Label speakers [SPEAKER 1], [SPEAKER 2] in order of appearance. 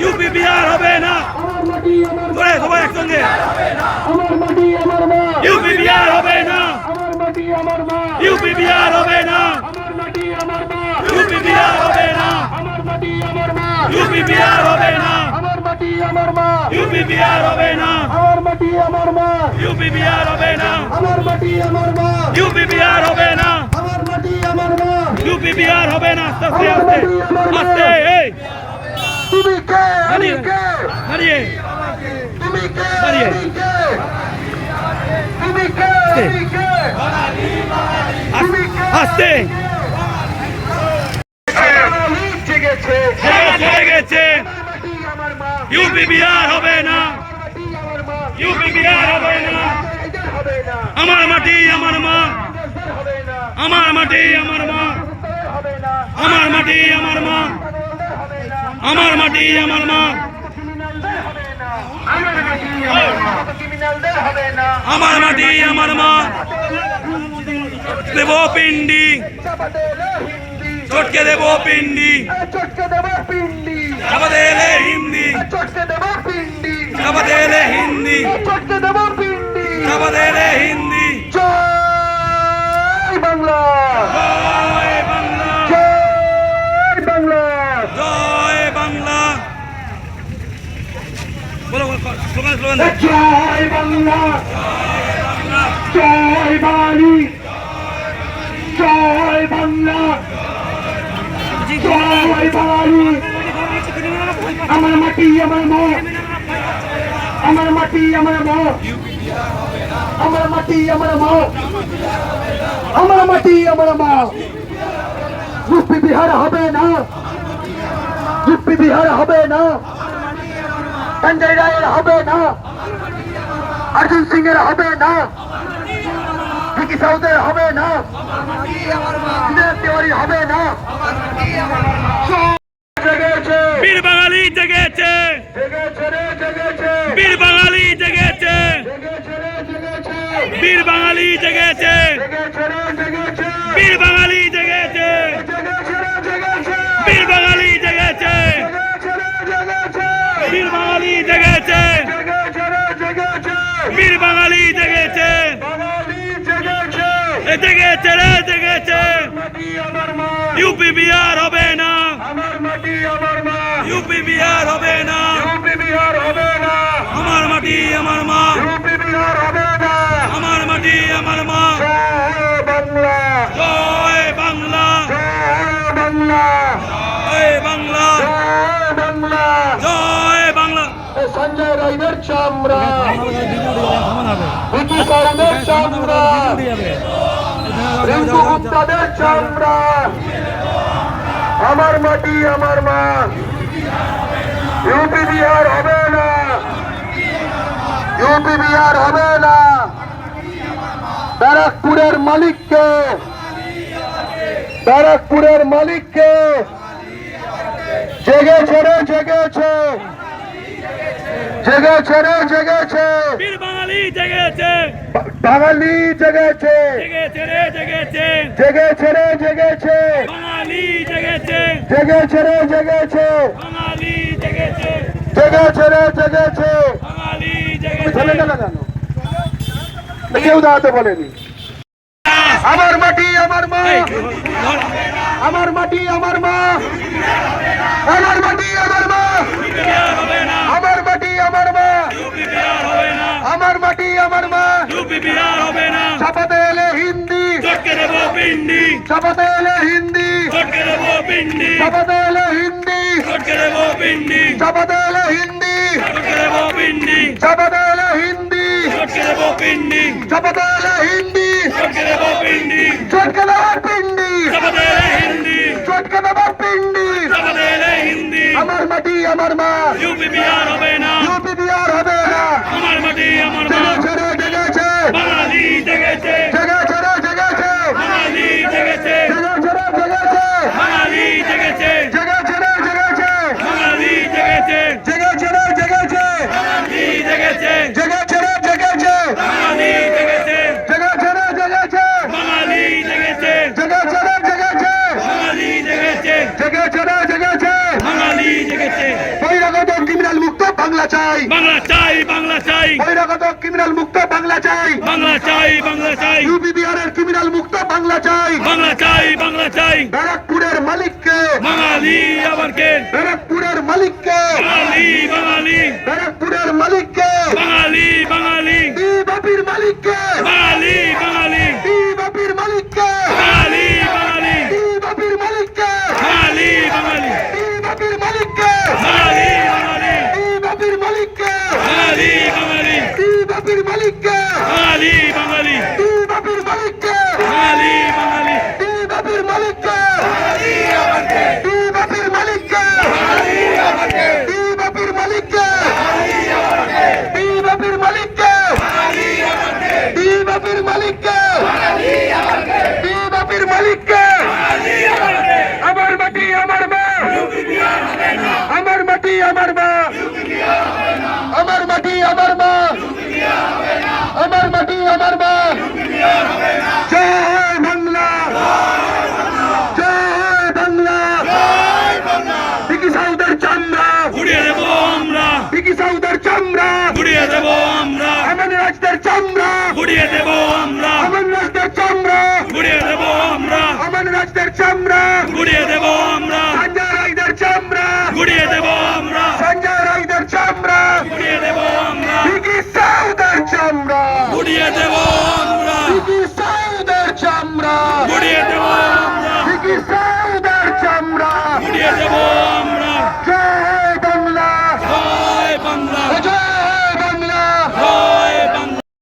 [SPEAKER 1] UP Bihar হবে না, সবাই একসঙ্গে। ইউপি বিহার হবে না, ইউপি বিহার হবে না, ইউপি বিহার হবে না, ইউপি বিহার হবে না, ইউপি বিহার হবে না, ইউপি বিহার হবে না, ইউপি বিহার হবে না, ইউপি বিহার হবে না। আস্তে আস্তে আস্তে এই
[SPEAKER 2] তুমি কে?
[SPEAKER 1] দাঁড়িয়ে দাঁড়িয়ে
[SPEAKER 2] তুমি কে?
[SPEAKER 1] দাঁড়িয়ে
[SPEAKER 2] তুমি কে?
[SPEAKER 1] আস্তে
[SPEAKER 2] জেগেছে,
[SPEAKER 1] গেছে। ইউপি বিহার হবে না, ইউপি বিহার হবে না। আমার মাটি আমার মা, আমার মাটি আমার মা, আমার মাটি আমার মা, আমার মাটি আমার মা, আমার মাটি আমার মা। দেব পিন্ডি, চটকে দেব পিন্ডি, চাপাতে এলে হিন্দি, চাপাতে এলে হিন্দি, চাপাতে এলে হিন্দি।
[SPEAKER 2] জয় বাংলা,
[SPEAKER 1] জয় বাংলা,
[SPEAKER 2] জয় বাংলা,
[SPEAKER 1] জয় বাংলা। বলো স্লোগান স্লোগান।
[SPEAKER 2] জয় বাংলা, জয় বাণী, জয় বাংলা, জয় বাণী। আমার মাটি আমার মা, আমার মাটি আমার মা, আমার মাটি আমার মা, আমার মাটি আমার মা। ইউপি বিহার হবে না, ইউপি বিহার হবে না, সঞ্জয় রায়ের হবে না, অর্জুন সিং এর হবে না, ভিকি সাউদের হবে না, তিওয়ারি হবে না। জেগেছে,
[SPEAKER 1] বীর বাঙালি জেগেছে,
[SPEAKER 2] জেগেছে রে জেগেছে,
[SPEAKER 1] বীর বাঙালি জেগেছে,
[SPEAKER 2] জেগেছে রে জেগেছে,
[SPEAKER 1] বীর বাঙালি জেগেছে,
[SPEAKER 2] জেগেছে রে জেগেছে,
[SPEAKER 1] বীর বাঙালি জেগেছে,
[SPEAKER 2] জেগেছে রে জেগেছে,
[SPEAKER 1] বীর বাঙালি জেগেছে,
[SPEAKER 2] জেগেছে রে জেগেছে,
[SPEAKER 1] বীর বাঙালি জেগেছে,
[SPEAKER 2] জেগেছে রে জেগেছে,
[SPEAKER 1] বীর বাঙালি জেগেছে,
[SPEAKER 2] বাঙালি জেগেছে।
[SPEAKER 1] জেগেছে রে জেগেছে।
[SPEAKER 2] মাটি আমার মা,
[SPEAKER 1] ইউপি বিহার হবে না,
[SPEAKER 2] আমার মাটি আমার মা,
[SPEAKER 1] ইউপি বিহার হবে না,
[SPEAKER 2] ইউপি বিহার হবে না,
[SPEAKER 1] আমার মাটি আমার মা,
[SPEAKER 2] ইউপি বিহার হবে না।
[SPEAKER 1] আমার মাটি আমার মা।
[SPEAKER 2] জয় বাংলা,
[SPEAKER 1] জয় বাংলা,
[SPEAKER 2] জয় বাংলা,
[SPEAKER 1] জয় বাংলা,
[SPEAKER 2] জয় বাংলা।
[SPEAKER 1] জয় বাংলা।
[SPEAKER 2] সঞ্জয় রায়ের চামড়া, ভিকি সাউদের চামড়া, রিঙ্কু গুপ্তাদের চামড়া। আমার মাটি আমার মা, ইউপি বিহার হবে না, ইউপি বিহার হবে না। ব্যারাকপুরের মালিককে, ব্যারাকপুরের মালিককে। জেগেছে রে জেগেছে, জেগেছে রে জেগেছে,
[SPEAKER 1] বীর বাঙালি জেগেছে,
[SPEAKER 2] বাঙালি জেগেছে,
[SPEAKER 1] জেগেছে রে জেগেছে,
[SPEAKER 2] জেগেছে রে জেগেছে,
[SPEAKER 1] বাঙালি জেগেছে,
[SPEAKER 2] জেগেছে রে জেগেছে,
[SPEAKER 1] বাঙালি জেগেছে,
[SPEAKER 2] জেগেছে রে জেগেছে।
[SPEAKER 1] বাঙালি
[SPEAKER 2] থেমে
[SPEAKER 1] জেগেছে।
[SPEAKER 2] গেল কেন? কেউ দাঁড়াতে বলেনি। আমার মাটি আমার মা,
[SPEAKER 1] এই, ধর।
[SPEAKER 2] আমার মাটি আমার মা, আমার মাটি আমার মা,
[SPEAKER 1] ইউপি বিহার হবে না,
[SPEAKER 2] আমার মাটি আমার মা,
[SPEAKER 1] ইউপি বিহার হবে না,
[SPEAKER 2] আমার মাটি আমার মা।
[SPEAKER 1] ইউপি বিহার হবে না।
[SPEAKER 2] চাপাতে এলে হিন্দি,
[SPEAKER 1] চটকে দেব পিন্ডি,
[SPEAKER 2] চাপাতে এলে হিন্দি,
[SPEAKER 1] চটকে দেব পিন্ডি,
[SPEAKER 2] চাপাতে এলে হিন্দি,
[SPEAKER 1] চটকে দেব পিন্ডি,
[SPEAKER 2] চাপাতে এলে হিন্দি,
[SPEAKER 1] চটকে দেব পিন্ডি,
[SPEAKER 2] চাপাতে এলে হিন্দি,
[SPEAKER 1] চটকে দেব পিন্ডি,
[SPEAKER 2] চাপাতে এলে হিন্দি,
[SPEAKER 1] চটকে দেব পিন্ডি,
[SPEAKER 2] চটকে দেওয়ার পিন্ডি,
[SPEAKER 1] চাপাতে এলে হিন্দি,
[SPEAKER 2] চটকে দেওয়ার পিন্ডি।
[SPEAKER 1] চাপাতে এলে হিন্দি।
[SPEAKER 2] আমার মাটি আমার মা,
[SPEAKER 1] ইউপি বিহার হবে না,
[SPEAKER 2] ইউপি বিহার হবে না।
[SPEAKER 1] আমার মাটি আমার মা,
[SPEAKER 2] জেগেছে রে জেগেছে,
[SPEAKER 1] বাঙালি জেগেছে,
[SPEAKER 2] জেগেছে রে জেগেছে,
[SPEAKER 1] বাঙালি জেগেছে,
[SPEAKER 2] জেগেছে রে জেগেছে,
[SPEAKER 1] বাঙালি জেগেছে,
[SPEAKER 2] জেগেছে রে জেগেছে,
[SPEAKER 1] বাঙালি জেগেছে,
[SPEAKER 2] জেগেছে রে জেগেছে,
[SPEAKER 1] বাঙালি জেগেছে,
[SPEAKER 2] জেগেছে রে জেগেছে,
[SPEAKER 1] বাঙালি জেগেছে,
[SPEAKER 2] জেগেছে রে জেগেছে,
[SPEAKER 1] বাঙালি জেগেছে,
[SPEAKER 2] জেগেছে রে জেগেছে,
[SPEAKER 1] বাঙালি জেগেছে,
[SPEAKER 2] জেগেছে রে জেগেছে,
[SPEAKER 1] বাঙালি জেগেছে।
[SPEAKER 2] চাই,
[SPEAKER 1] বাংলা চাই, বাংলা চাই,
[SPEAKER 2] বহিরাগত ক্রিমিনাল মুক্ত বাংলা চাই,
[SPEAKER 1] বাংলা চাই, বাংলা চাই,
[SPEAKER 2] ইউপি বিহারের ক্রিমিনাল মুক্ত বাংলা চাই।
[SPEAKER 1] বাংলা চাই, বাংলা চাই,
[SPEAKER 2] ব্যারাকপুরের মালিককে,
[SPEAKER 1] বাঙালি আবার কে,
[SPEAKER 2] ব্যারাকপুরের মালিককে